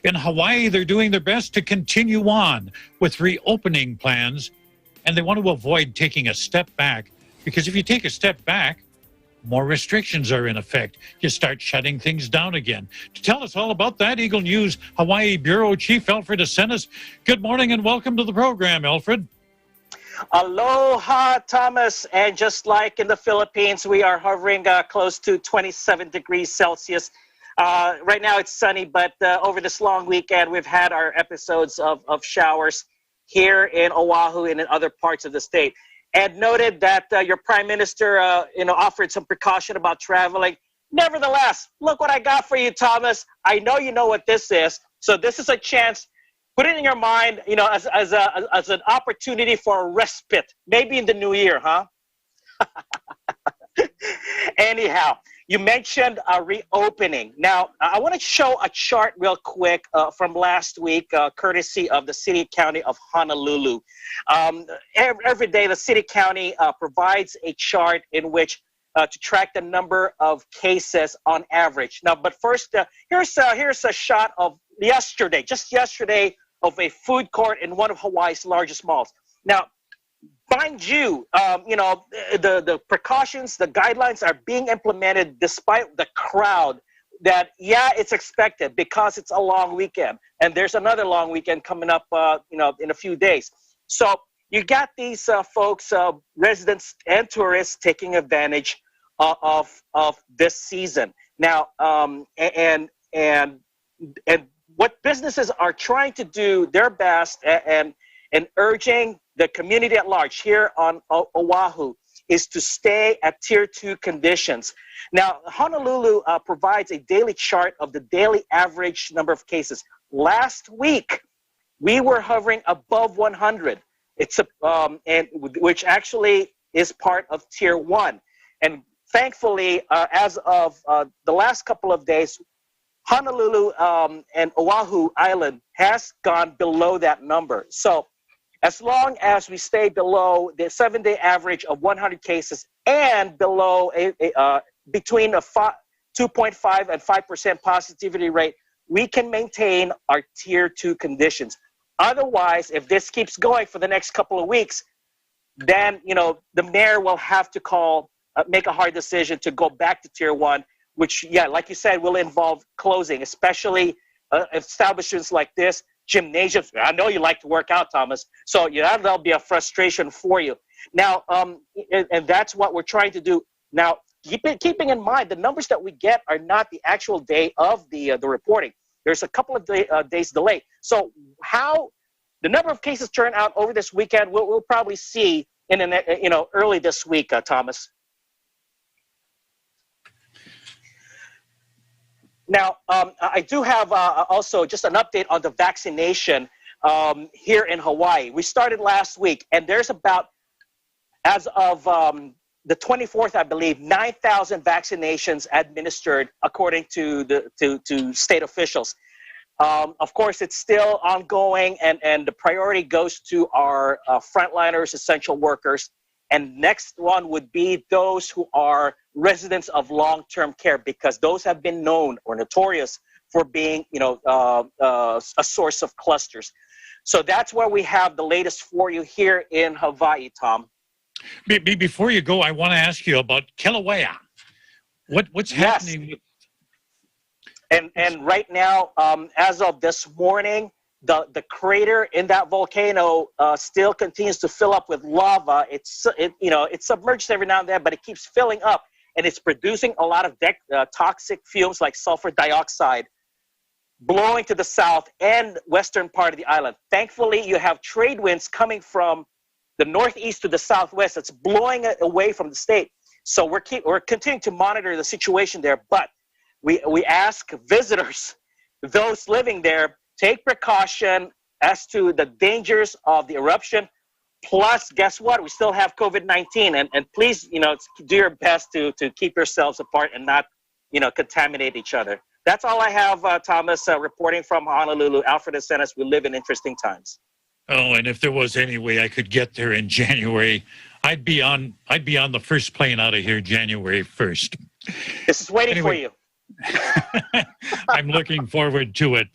In Hawaii, they're doing their best to continue on with reopening plans, and they want to avoid taking a step back, because if you take a step back, more restrictions are in effect. You start shutting things down again. To tell us all about that, Eagle News Hawaii Bureau Chief Alfred Acenas. Good morning and welcome to the program, Alfred. Aloha, Thomas. And just like in the Philippines, we are hovering close to 27 degrees Celsius. Right now it's sunny, but over this long weekend, we've had our episodes of showers here in Oahu and in other parts of the state. And noted that your prime minister, offered some precaution about traveling. Nevertheless, look what I got for you, Thomas. I know you know what this is. So this is a chance. Put it in your mind, as an opportunity for a respite, maybe in the new year, huh? Anyhow, you mentioned a reopening. Now, I want to show a chart real quick from last week, courtesy of the City County of Honolulu. Every day, the City County provides a chart in which to track the number of cases on average. Now, but first, here's a shot of yesterday, just yesterday, of a food court in one of Hawaii's largest malls. Now, mind you, the precautions, the guidelines are being implemented despite the crowd that, it's expected because it's a long weekend. And there's another long weekend coming up, in a few days. So you got these folks, residents and tourists taking advantage of this season. Now, and what businesses are trying to do their best and urging the community at large here on Oahu is to stay at Tier 2 conditions. Now, Honolulu provides a daily chart of the daily average number of cases. Last week, we were hovering above 100. Which actually is part of Tier 1. And thankfully, as of the last couple of days, Honolulu and Oahu Island has gone below that number. So as long as we stay below the 7-day average of 100 cases and below between a 2.5 and 5% positivity rate, we can maintain our Tier 2 conditions. Otherwise, if this keeps going for the next couple of weeks, then the mayor will have to make a hard decision to go back to Tier 1, which, like you said, will involve closing, especially establishments like this, gymnasiums. I know you like to work out, Thomas, so that'll be a frustration for you. Now, and that's what we're trying to do. Now, keeping in mind, the numbers that we get are not the actual day of the reporting. There's a couple of days delay. So how the number of cases turn out over this weekend, we'll probably see in early this week, Thomas. Now, I do have also just an update on the vaccination here in Hawaii. We started last week, and there's about, as of the 24th, I believe, 9,000 vaccinations administered, according to state officials. Of course, it's still ongoing, and the priority goes to our frontliners, essential workers. And next one would be those who are residents of long-term care, because those have been known or notorious for being, a source of clusters. So that's where we have the latest for you here in Hawaii, Tom. Before you go, I want to ask you about Kilauea. What's happening? And right now, as of this morning, the crater in that volcano still continues to fill up with lava. It's submerged every now and then, but it keeps filling up, and it's producing a lot of toxic fumes like sulfur dioxide, blowing to the south and western part of the island. Thankfully, you have trade winds coming from the northeast to the southwest that's blowing it away from the state. So we're continuing to monitor the situation there, but we ask visitors, those living there, take precaution as to the dangers of the eruption. Plus, guess what? We still have COVID-19, and please, do your best to keep yourselves apart and not, contaminate each other. That's all I have, Thomas, reporting from Honolulu. Alfred Acenas, we live in interesting times. Oh, and if there was any way I could get there in January, I'd be on the first plane out of here January 1st. This is waiting for you. I'm looking forward to it.